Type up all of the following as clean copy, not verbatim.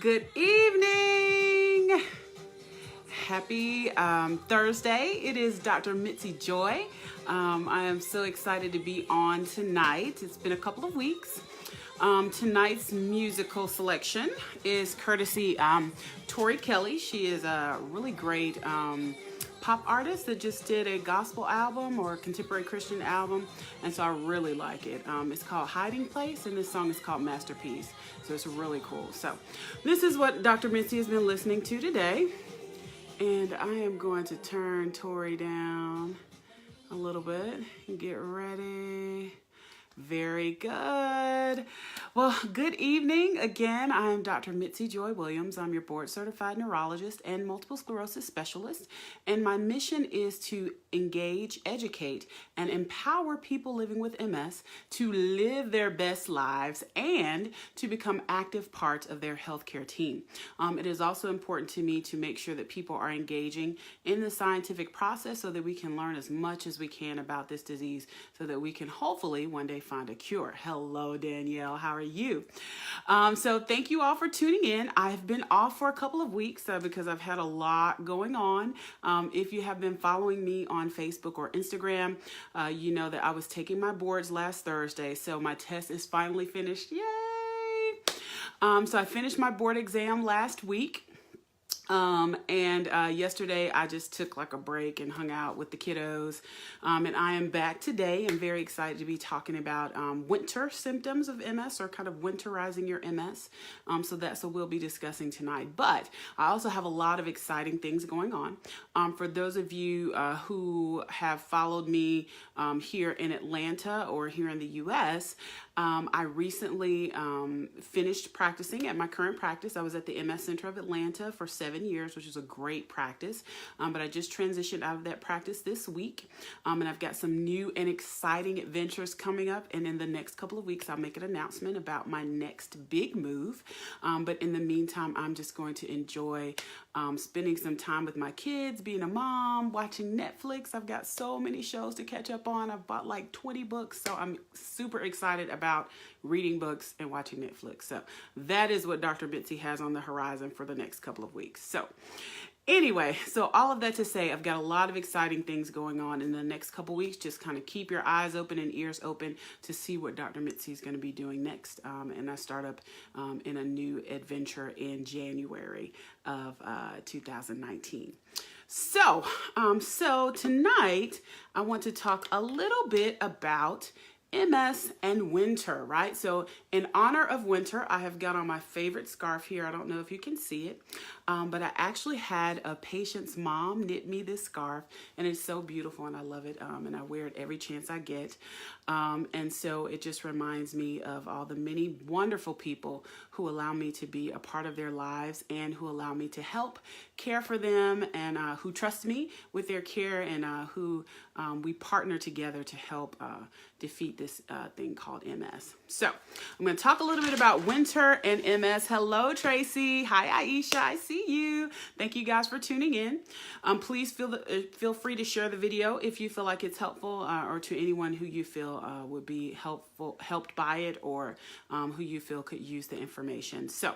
Good evening. Happy Thursday. It is Dr. Mitzi Joy. I am so excited to be on tonight. It's been a couple of weeks. Tonight's musical selection is courtesy Tori Kelly. She is a really great pop artist that just did a gospel album or a contemporary Christian album, and so I really like it. It's called Hiding Place, and this song is called Masterpiece, so it's really cool. So this is what Dr. Mitzi has been listening to today, and I am going to turn Tori down a little bit and get ready. Very good. Well, good evening. Again, I am Dr. Mitzi Joy Williams. I'm your board certified neurologist and multiple sclerosis specialist. And my mission is to engage, educate, and empower people living with MS to live their best lives and to become active parts of their healthcare team. It is also important to me to make sure that people are engaging in the scientific process so that we can learn as much as we can about this disease so that we can hopefully one day find a cure. Hello, Danielle. How are you? So thank you all for tuning in. I've been off for a couple of weeks because I've had a lot going on. If you have been following me on Facebook or Instagram, you know that I was taking my boards last Thursday. So my test is finally finished. Yay! So I finished my board exam last week. Yesterday I just took like a break and hung out with the kiddos. And I am back today. I'm very excited to be talking about winter symptoms of MS, or kind of winterizing your MS. So that's what we'll be discussing tonight. But I also have a lot of exciting things going on. For those of you who have followed me here in Atlanta or here in the US, I recently finished practicing at my current practice. I was at the MS Center of Atlanta for 7 years, which is a great practice. But I just transitioned out of that practice this week. And I've got some new and exciting adventures coming up. And in the next couple of weeks, I'll make an announcement about my next big move. But in the meantime, I'm just going to enjoy spending some time with my kids, being a mom, watching Netflix. I've got so many shows to catch up on. I've bought like 20 books. So I'm super excited about reading books and watching Netflix. So that is what Dr. Mitzi has on the horizon for the next couple of weeks. So anyway, so all of that to say, I've got a lot of exciting things going on in the next couple weeks. Just kind of keep your eyes open and ears open to see what Dr. Mitzi is going to be doing next. And I start up in a new adventure in January of 2019. So tonight I want to talk a little bit about MS and winter, right? So in honor of winter, I have got on my favorite scarf here. I don't know if you can see it, but I actually had a patient's mom knit me this scarf, and it's so beautiful and I love it. And I wear it every chance I get. And so it just reminds me of all the many wonderful people who allow me to be a part of their lives and who allow me to help care for them, and who trust me with their care, and who we partner together to help defeat this thing called MS. So I'm going to talk a little bit about winter and MS. Hello, Tracy. Hi, Aisha. I see you. Thank you guys for tuning in. Please feel free to share the video if you feel like it's helpful, or to anyone who you feel would be helped by it, or who you feel could use the information. So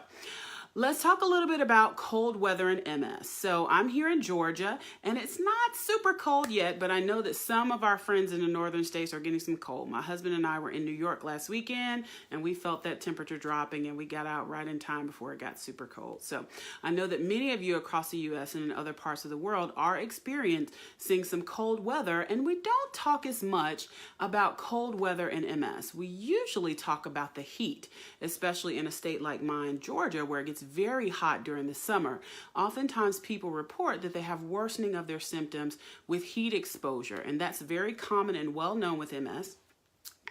let's talk a little bit about cold weather and MS. So I'm here in Georgia, and it's not super cold yet, but I know that some of our friends in the northern states are getting some cold. My husband and I were in New York last weekend, and we felt that temperature dropping, and we got out right in time before it got super cold. So I know that many of you across the U.S. and in other parts of the world are experiencing some cold weather, and we don't talk as much about cold weather and MS. We usually talk about the heat, especially in a state like mine, Georgia, where it gets very hot during the summer. Oftentimes people report that they have worsening of their symptoms with heat exposure, and that's very common and well known with MS.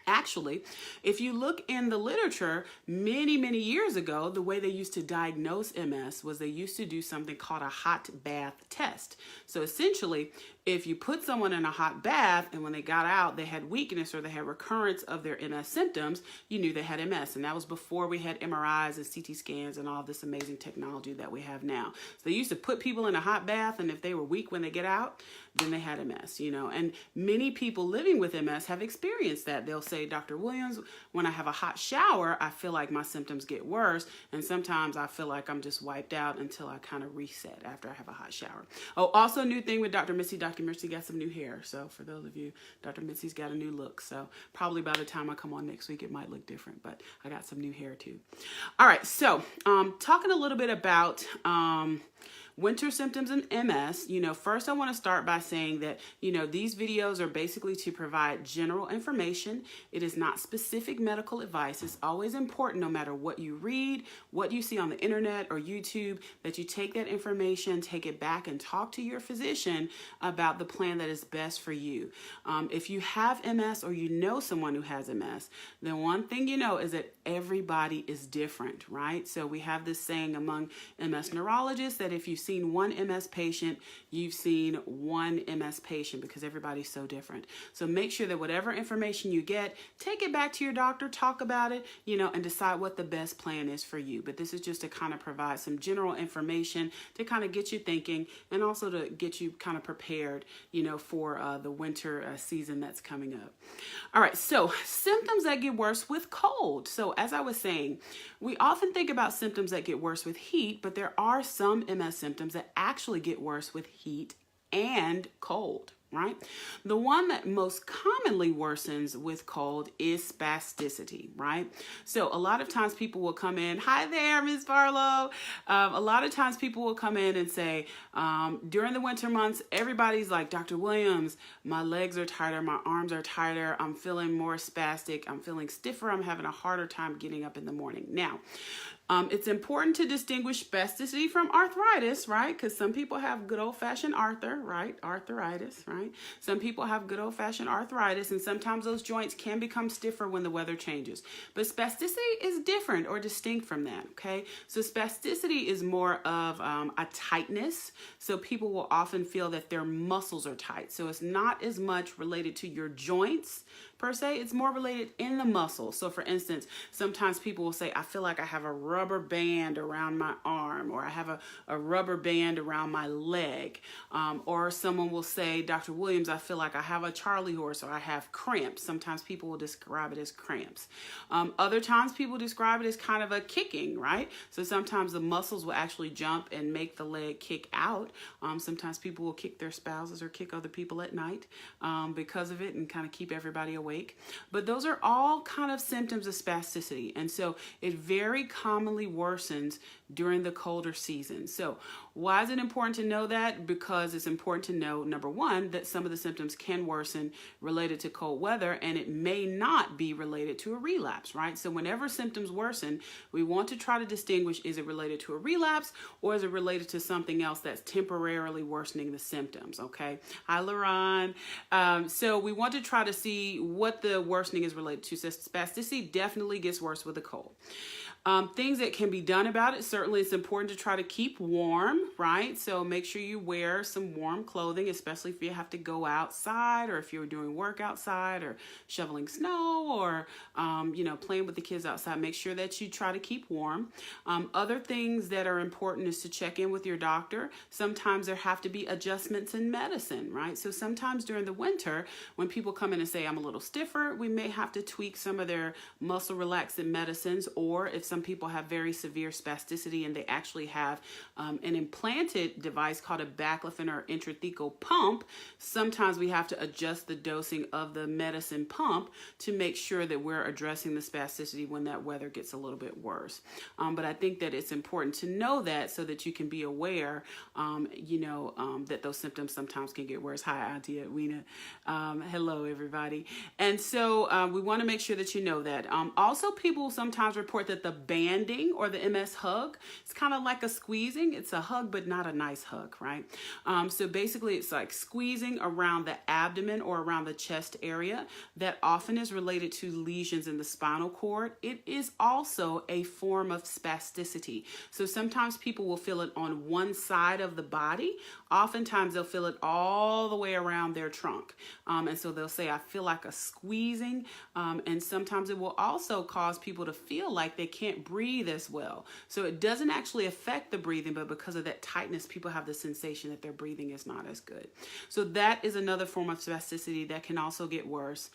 Actually, if you look in the literature, many years ago, the way they used to diagnose MS was they used to do something called a hot bath test. So essentially, if you put someone in a hot bath and when they got out, they had weakness or they had recurrence of their MS symptoms, you knew they had MS. And that was before we had MRIs and CT scans and all this amazing technology that we have now. So they used to put people in a hot bath, and if they were weak when they get out, then they had MS, you know. And many people living with MS have experienced that. They'll say, say, Dr. Williams, when I have a hot shower, I feel like my symptoms get worse. And sometimes I feel like I'm just wiped out until I kind of reset after I have a hot shower. Oh, also new thing with Dr. Mitzi. Dr. Mitzi got some new hair. So for those of you, Dr. Mitzi's got a new look. So probably by the time I come on next week, it might look different, but I got some new hair too. All right. So talking a little bit about winter symptoms in MS, first I want to start by saying that, these videos are basically to provide general information. It is not specific medical advice. It's always important, no matter what you read, what you see on the internet or YouTube, that you take that information, take it back and talk to your physician about the plan that is best for you. If you have MS or you know someone who has MS, then one thing you know is that everybody is different, right? So we have this saying among MS neurologists that if you've seen one MS patient, you've seen one MS patient, because everybody's so different. So make sure that whatever information you get, take it back to your doctor, talk about it, and decide what the best plan is for you. But this is just to kind of provide some general information to kind of get you thinking, and also to get you kind of prepared, for the winter season that's coming up. All right, so symptoms that get worse with cold. So as I was saying, we often think about symptoms that get worse with heat, but there are some MS symptoms that actually get worse with heat and cold, right? The one that most commonly worsens with cold is spasticity, right? So a lot of times people will come in, hi there, Ms. Barlow. A lot of times people will come in and say, during the winter months, everybody's like, Dr. Williams, my legs are tighter, my arms are tighter, I'm feeling more spastic, I'm feeling stiffer, I'm having a harder time getting up in the morning. Now, it's important to distinguish spasticity from arthritis, right? Because some people have good old-fashioned arthritis, right? Some people have good old-fashioned arthritis, and sometimes those joints can become stiffer when the weather changes. But spasticity is different or distinct from that, okay? So spasticity is more of a tightness. So people will often feel that their muscles are tight. So it's not as much related to your joints per se, it's more related in the muscle. So for instance, sometimes people will say, I feel like I have a rubber band around my arm, or I have a rubber band around my leg. Or someone will say, Dr. Williams, I feel like I have a Charlie horse, or I have cramps. Sometimes people will describe it as cramps. Other times people describe it as kind of a kicking, right? So sometimes the muscles will actually jump and make the leg kick out. Sometimes people will kick their spouses or kick other people at night because of it, and kind of keep everybody awake. But those are all kind of symptoms of spasticity. And so it very commonly worsens during the colder season. So why is it important to know that? Because it's important to know, number one, that some of the symptoms can worsen related to cold weather, and it may not be related to a relapse, right? So whenever symptoms worsen, we want to try to distinguish, is it related to a relapse, or is it related to something else that's temporarily worsening the symptoms, okay? Hi, Lauren. So we want to try to see what the worsening is related to. So spasticity definitely gets worse with the cold. Things that can be done about it, certainly it's important to try to keep warm, right? So make sure you wear some warm clothing, especially if you have to go outside, or if you're doing work outside, or shoveling snow, or, playing with the kids outside. Make sure that you try to keep warm. Other things that are important is to check in with your doctor. Sometimes there have to be adjustments in medicine, right? So sometimes during the winter, when people come in and say, I'm a little stiffer, we may have to tweak some of their muscle relaxant medicines, or if some people have very severe spasticity and they actually have an implanted device called a baclofen or intrathecal pump, sometimes we have to adjust the dosing of the medicine pump to make sure that we're addressing the spasticity when that weather gets a little bit worse. But I think that it's important to know that, so that you can be aware, that those symptoms sometimes can get worse. Hi, Auntie Edwina. Hello, everybody. And so we want to make sure that you know that. Also, people sometimes report that the banding or the MS hug, it's kind of like a squeezing. It's a hug, but not a nice hug, right? So basically it's like squeezing around the abdomen or around the chest area. That often is related to lesions in the spinal cord. It is also a form of spasticity. So sometimes people will feel it on one side of the body. Oftentimes they'll feel it all the way around their trunk. And so they'll say, I feel like a squeezing. And sometimes it will also cause people to feel like they can't can't breathe as well. So it doesn't actually affect the breathing, but because of that tightness, people have the sensation that their breathing is not as good. So that is another form of spasticity that can also get worse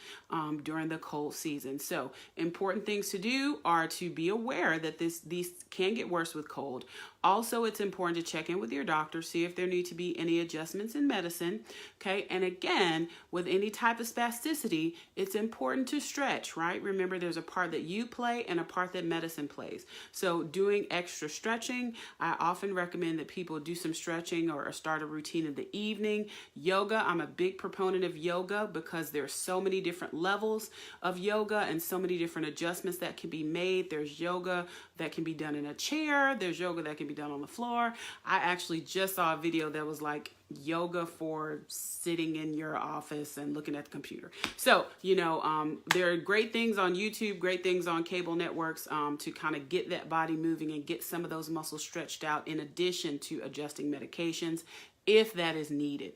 during the cold season. So important things to do are to be aware that these can get worse with cold. Also, it's important to check in with your doctor, see if there need to be any adjustments in medicine. Okay, and again, with any type of spasticity, it's important to stretch, right? Remember, there's a part that you play and a part that medicine plays. So doing extra stretching, I often recommend that people do some stretching or start a routine in the evening. Yoga, I'm a big proponent of yoga because there's so many different levels of yoga and so many different adjustments that can be made. There's yoga that can be done in a chair. There's yoga that can be done on the floor. I actually just saw a video that was like yoga for sitting in your office and looking at the computer. So, there are great things on YouTube, great things on cable networks to kind of get that body moving and get some of those muscles stretched out in addition to adjusting medications if that is needed.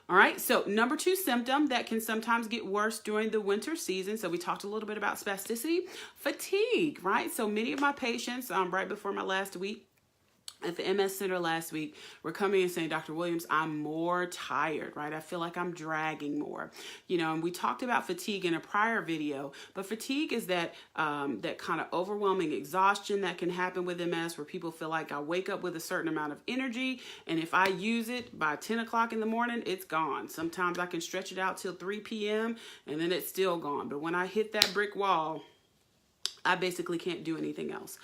All right, so number 2 symptom that can sometimes get worse during the winter season. So we talked a little bit about spasticity, fatigue, right? So many of my patients right before my last week at the MS Center last week were coming and saying, Dr. Williams, I'm more tired, right? I feel like I'm dragging more, and we talked about fatigue in a prior video, but fatigue is that kind of overwhelming exhaustion that can happen with MS where people feel like I wake up with a certain amount of energy, and if I use it by 10 o'clock in the morning, it's gone. Sometimes I can stretch it out till 3 p.m. and then it's still gone. But when I hit that brick wall, I basically can't do anything else.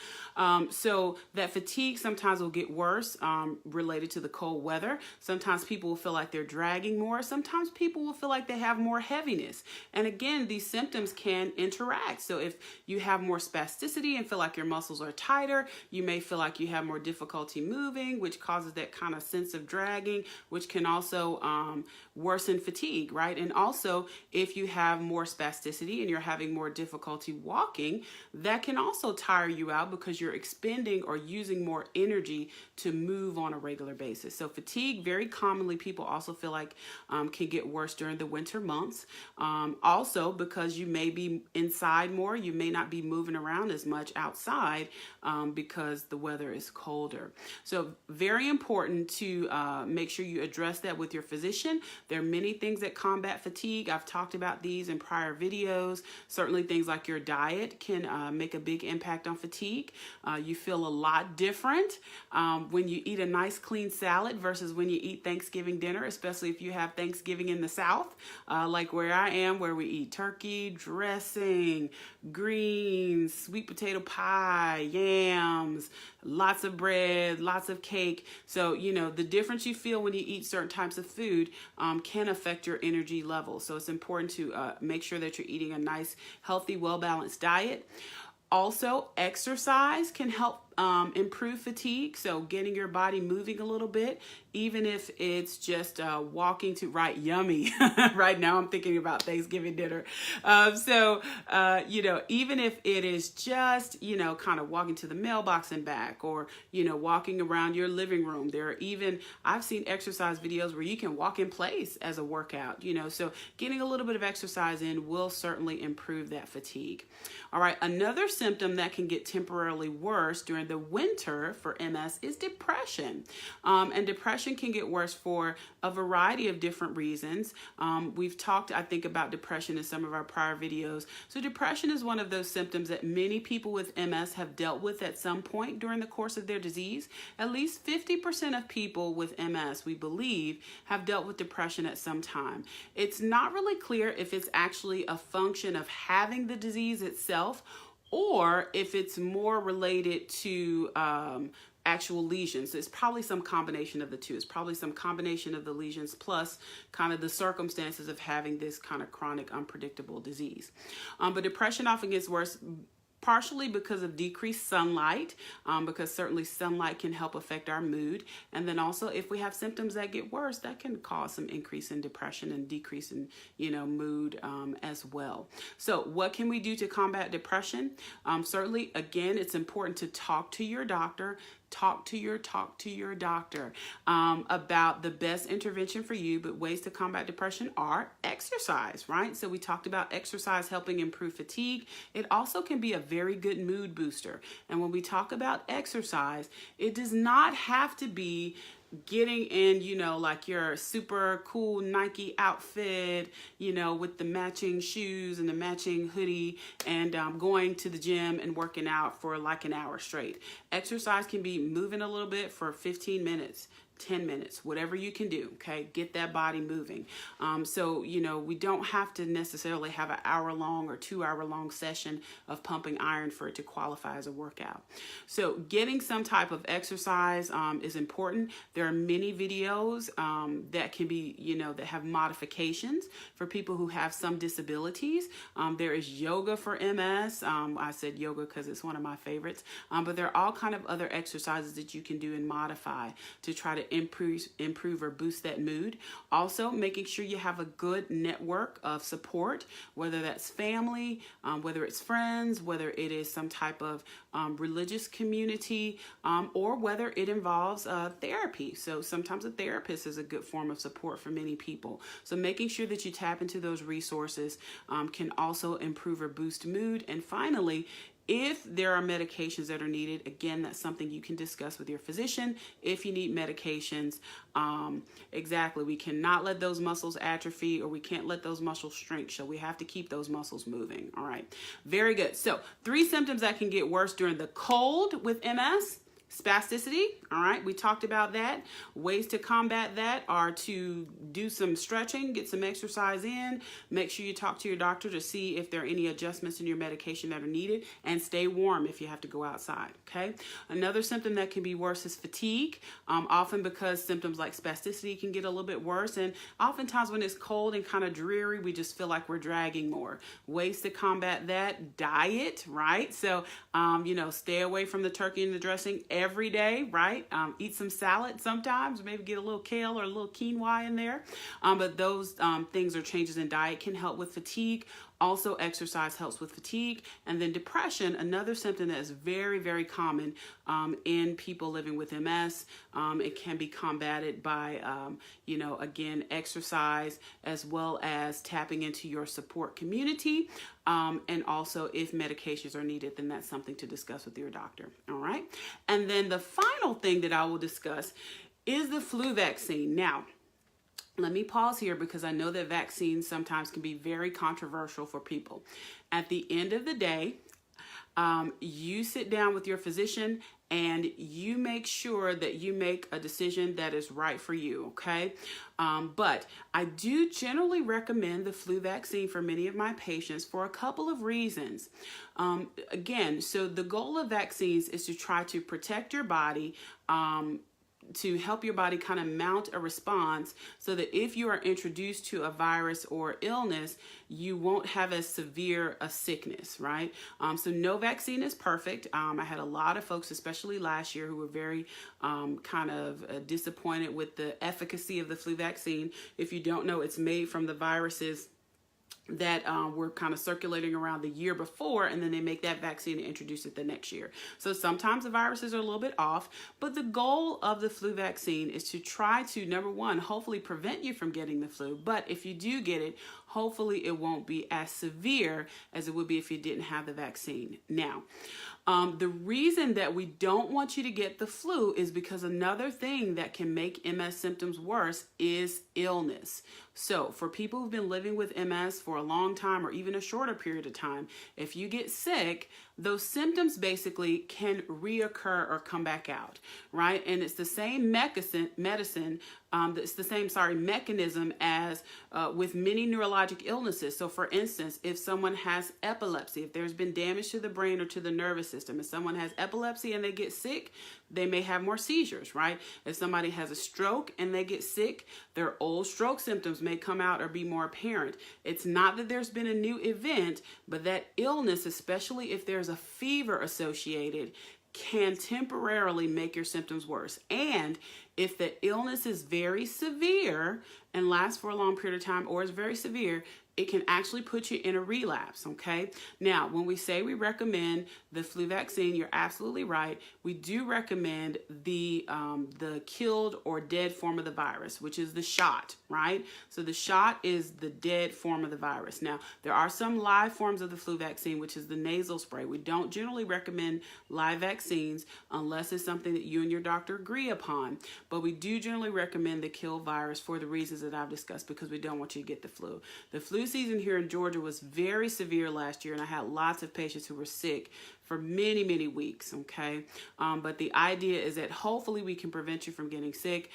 So that fatigue sometimes will get worse related to the cold weather. Sometimes people will feel like they're dragging more. Sometimes people will feel like they have more heaviness. And again, these symptoms can interact. So if you have more spasticity and feel like your muscles are tighter, you may feel like you have more difficulty moving, which causes that kind of sense of dragging, which can also worsen fatigue, right? And also, if you have more spasticity and you're having more difficulty walking, that can also tire you out because you're expending or using more energy to move on a regular basis. So fatigue, very commonly, people also feel like can get worse during the winter months. Also, because you may be inside more, you may not be moving around as much outside because the weather is colder. So very important to make sure you address that with your physician. There are many things that combat fatigue. I've talked about these in prior videos. Certainly things like your diet can make a big impact on fatigue. You feel a lot different when you eat a nice clean salad versus when you eat Thanksgiving dinner, especially if you have Thanksgiving in the South, like where I am, where we eat turkey, dressing, greens, sweet potato pie, yams, lots of bread, lots of cake. So, the difference you feel when you eat certain types of food can affect your energy level. So it's important to make sure that you're eating a nice, healthy, well-balanced diet. Also, exercise can help improve fatigue. So getting your body moving a little bit, even if it's just walking to, right, yummy. Right now I'm thinking about Thanksgiving dinner. Even if it is just, kind of walking to the mailbox and back, or, walking around your living room. I've seen exercise videos where you can walk in place as a workout, so getting a little bit of exercise in will certainly improve that fatigue. All right, another symptom that can get temporarily worse during the winter for MS is depression. And depression can get worse for a variety of different reasons. We've talked, I think, about depression in some of our prior videos. So depression is one of those symptoms that many people with MS have dealt with at some point during the course of their disease. At least 50% of people with MS, we believe, have dealt with depression at some time. It's not really clear if it's actually a function of having the disease itself, or if it's more related to actual lesions. It's probably some combination of the two. It's probably some combination of the lesions plus kind of the circumstances of having this kind of chronic, unpredictable disease. But depression often gets worse partially because of decreased sunlight, because certainly sunlight can help affect our mood. And then also if we have symptoms that get worse, that can cause some increase in depression and decrease in, mood as well. So what can we do to combat depression? Certainly, again, it's important to talk to your doctor, talk to your doctor about the best intervention for you. But ways to combat depression are exercise, right? So we talked about exercise helping improve fatigue. It also can be a very good mood booster. And when we talk about exercise, it does not have to be getting in, like your super cool Nike outfit, with the matching shoes and the matching hoodie, and going to the gym and working out for like an hour straight. Exercise can be moving a little bit for 15 minutes. 10 minutes, whatever you can do, okay? Get that body moving. So, we don't have to necessarily have an hour-long or 2-hour-long session of pumping iron for it to qualify as a workout. So getting some type of exercise is important. There are many videos that can be, that have modifications for people who have some disabilities. There is yoga for MS. I said yoga because it's one of my favorites. But there are all kind of other exercises that you can do and modify to try to improve or boost that mood. Also, making sure you have a good network of support, whether that's family, whether it's friends, whether it is some type of religious community, or whether it involves therapy. So sometimes a therapist is a good form of support for many people. So making sure that you tap into those resources can also improve or boost mood. And finally, if there are medications that are needed, again, that's something you can discuss with your physician. If you need medications, exactly, we cannot let those muscles atrophy, or we can't let those muscles shrink. So we have to keep those muscles moving. All right, very good. So 3 symptoms that can get worse during the cold with MS. Spasticity, all right, we talked about that. Ways to combat that are to do some stretching, get some exercise in, make sure you talk to your doctor to see if there are any adjustments in your medication that are needed, and stay warm if you have to go outside, okay? Another symptom that can be worse is fatigue, often because symptoms like spasticity can get a little bit worse, and oftentimes when it's cold and kind of dreary, we just feel like we're dragging more. Ways to combat that: diet, right? So, stay away from the turkey and the dressing every day, right? Eat some salad sometimes, maybe get a little kale or a little quinoa in there. But those things or changes in diet can help with fatigue. Also, exercise helps with fatigue. And then depression, another symptom that is very, very common in people living with MS. It can be combated by, again, exercise, as well as tapping into your support community. And also, if medications are needed, then that's something to discuss with your doctor. All right. And then the final thing that I will discuss is the flu vaccine. Now, let me pause here because I know that vaccines sometimes can be very controversial for people. At the end of the day, you sit down with your physician and you make sure that you make a decision that is right for you, okay? But I do generally recommend the flu vaccine for many of my patients for a couple of reasons. Again, so the goal of vaccines is to try to protect your body, to help your body kind of mount a response so that if you are introduced to a virus or illness, you won't have as severe a sickness, right? So no vaccine is perfect. I had a lot of folks, especially last year, who were very disappointed with the efficacy of the flu vaccine. If you don't know, it's made from the viruses that were kind of circulating around the year before, and then they make that vaccine and introduce it the next year. So sometimes the viruses are a little bit off, but the goal of the flu vaccine is to try to, number one, hopefully prevent you from getting the flu. But if you do get it, hopefully it won't be as severe as it would be if you didn't have the vaccine. Now, the reason that we don't want you to get the flu is because another thing that can make MS symptoms worse is illness. So for people who've been living with MS for a long time or even a shorter period of time, if you get sick, those symptoms basically can reoccur or come back out, right? And it's the same mechanism as with many neurologic illnesses. So for instance, if someone has epilepsy, if there's been damage to the brain or to the nervous system, if someone has epilepsy and they get sick, they may have more seizures, right? If somebody has a stroke and they get sick, their old stroke symptoms may come out or be more apparent. It's not that there's been a new event, but that illness, especially if there's a fever associated, can temporarily make your symptoms worse. And if the illness is very severe and lasts for a long period of time or is very severe, it can actually put you in a relapse, okay? Now, when we say we recommend the flu vaccine, you're absolutely right. We do recommend the killed or dead form of the virus, which is the shot, right? So the shot is the dead form of the virus. Now, there are some live forms of the flu vaccine, which is the nasal spray. We don't generally recommend live vaccines unless it's something that you and your doctor agree upon. But we do generally recommend the kill virus for the reasons that I've discussed, because we don't want you to get the flu. The flu season here in Georgia was very severe last year, and I had lots of patients who were sick for many, many weeks, okay? But the idea is that hopefully we can prevent you from getting sick.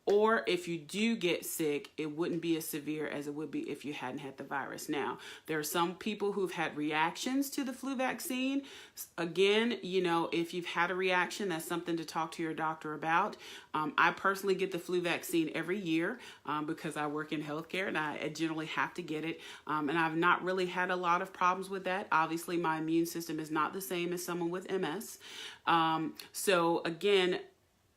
Or if you do get sick, it wouldn't be as severe as it would be if you hadn't had the virus. Now, there are some people who've had reactions to the flu vaccine. Again, you know, if you've had a reaction, that's something to talk to your doctor about. I personally get the flu vaccine every year because I work in healthcare and I generally have to get it. And I've not really had a lot of problems with that. Obviously, my immune system is not the same as someone with MS. So again,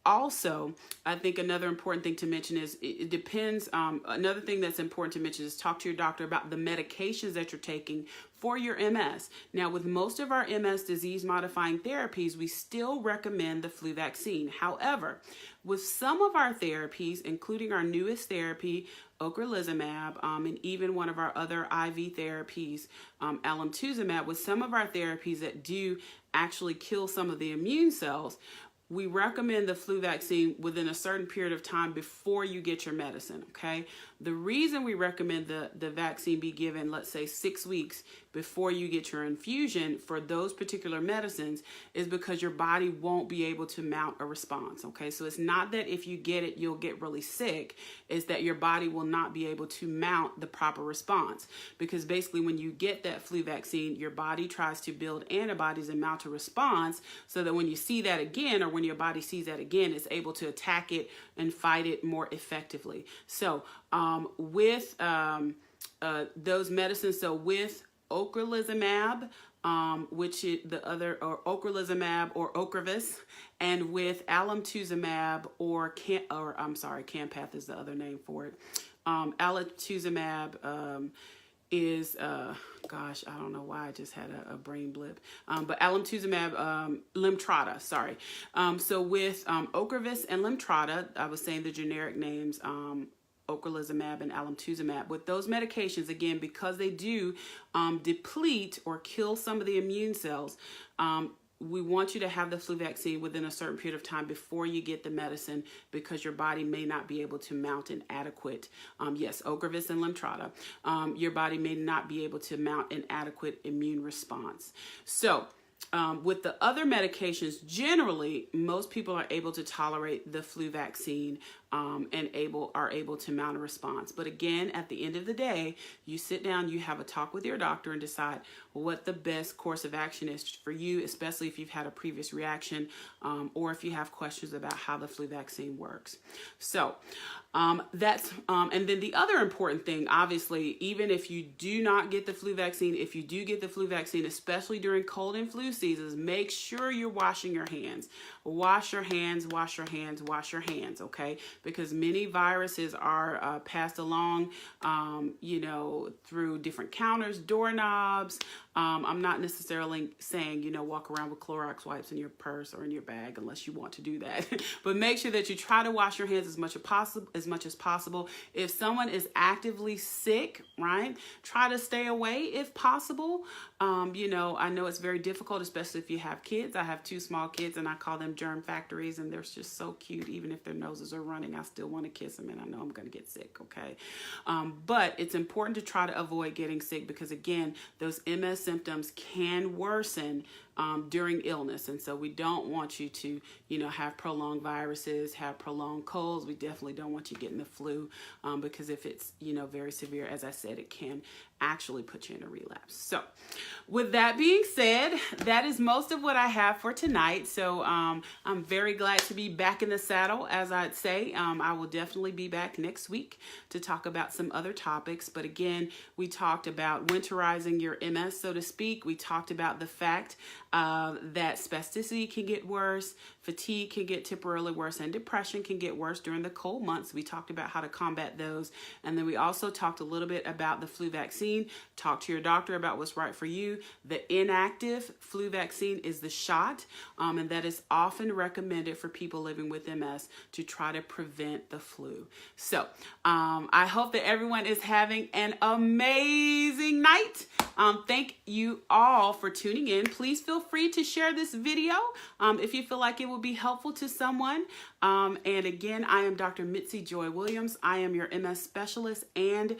also, I think another important thing to mention is it depends. Another thing that's important to mention is talk to your doctor about the medications that you're taking for your MS. Now, with most of our MS disease-modifying therapies, we still recommend the flu vaccine. However, with some of our therapies, including our newest therapy, ocrelizumab, and even one of our other IV therapies, alemtuzumab, with some of our therapies that do actually kill some of the immune cells, we recommend the flu vaccine within a certain period of time before you get your medicine, okay? The reason we recommend the vaccine be given, let's say 6 weeks before you get your infusion for those particular medicines is because your body won't be able to mount a response, okay? So it's not that if you get it, you'll get really sick. It's that your body will not be able to mount the proper response, because basically when you get that flu vaccine, your body tries to build antibodies and mount a response so that when you see that again, or when your body sees that again, it's able to attack it and fight it more effectively. So with those medicines, so with ocrelizumab, which is the other, or ocrelizumab or Ocrevus, and with alemtuzumab Campath is the other name for it. Alemtuzumab is, gosh, I don't know why I just had a brain blip, but alemtuzumab, Lemtrada, sorry. So with Ocrevus and Lemtrada, I was saying the generic names, ocrelizumab and alemtuzumab. With those medications, again, because they do deplete or kill some of the immune cells, we want you to have the flu vaccine within a certain period of time before you get the medicine, because your body may not be able to mount an adequate, yes, Ocrevus and Lemtrada, your body may not be able to mount an adequate immune response. So with the other medications, generally, most people are able to tolerate the flu vaccine and are able to mount a response. But again, at the end of the day, you sit down, you have a talk with your doctor and decide what the best course of action is for you, especially if you've had a previous reaction or if you have questions about how the flu vaccine works. So that's, and then the other important thing, obviously, even if you do not get the flu vaccine, if you do get the flu vaccine, especially during cold and flu seasons, make sure you're washing your hands. Wash your hands, wash your hands, wash your hands, okay? Because many viruses are passed along, you know, through different counters, doorknobs. I'm not necessarily saying, you know, walk around with Clorox wipes in your purse or in your bag unless you want to do that. But make sure that you try to wash your hands as much as possible. If someone is actively sick, right, try to stay away if possible. You know, I know it's very difficult, especially if you have kids. I have 2 small kids and I call them germ factories, and they're just so cute. Even if their noses are running, I still want to kiss them, and I know I'm going to get sick, okay? But it's important to try to avoid getting sick, because again, those MS symptoms can worsen during illness. And so we don't want you to, you know, have prolonged viruses, have prolonged colds. We definitely don't want you getting the flu because if it's, you know, very severe, as I said, it can actually put you in a relapse. So with that being said, that is most of what I have for tonight. So I'm very glad to be back in the saddle, as I'd say. I will definitely be back next week to talk about some other topics. But again, we talked about winterizing your MS, so to speak. We talked about the fact that spasticity can get worse, fatigue can get temporarily worse, and depression can get worse during the cold months. We talked about how to combat those. And then we also talked a little bit about the flu vaccine. Talk to your doctor about what's right for you. The inactive flu vaccine is the shot, and that is often recommended for people living with MS to try to prevent the flu. So I hope that everyone is having an amazing night. Thank you all for tuning in. Please feel free to share this video if you feel like it will be helpful to someone. And again, I am Dr. Mitzi Joy Williams. I am your MS specialist and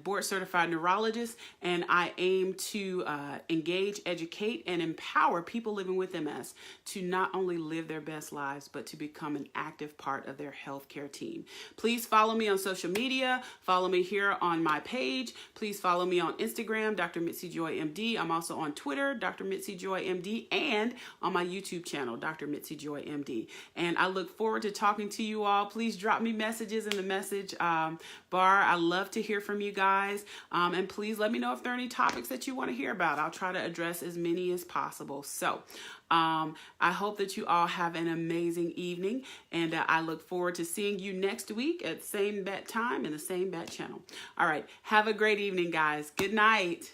board certified neurologist, and I aim to engage, educate, and empower people living with MS to not only live their best lives, but to become an active part of their healthcare team. Please follow me on social media. Follow me here on my page. Please follow me on Instagram, Dr. Mitzi Joy MD. I'm also on Twitter, Dr. Mitzi Joy MD, and on my YouTube channel, Dr. Mitzi Joy MD. And I look forward to talking to you all. Please drop me messages in the message bar. I love to hear from you guys, and please let me know if there are any topics that you want to hear about. I'll try to address as many as possible. So I hope that you all have an amazing evening, and I look forward to seeing you next week at the same bat time and the same bat channel. All right, have a great evening, guys. Good night.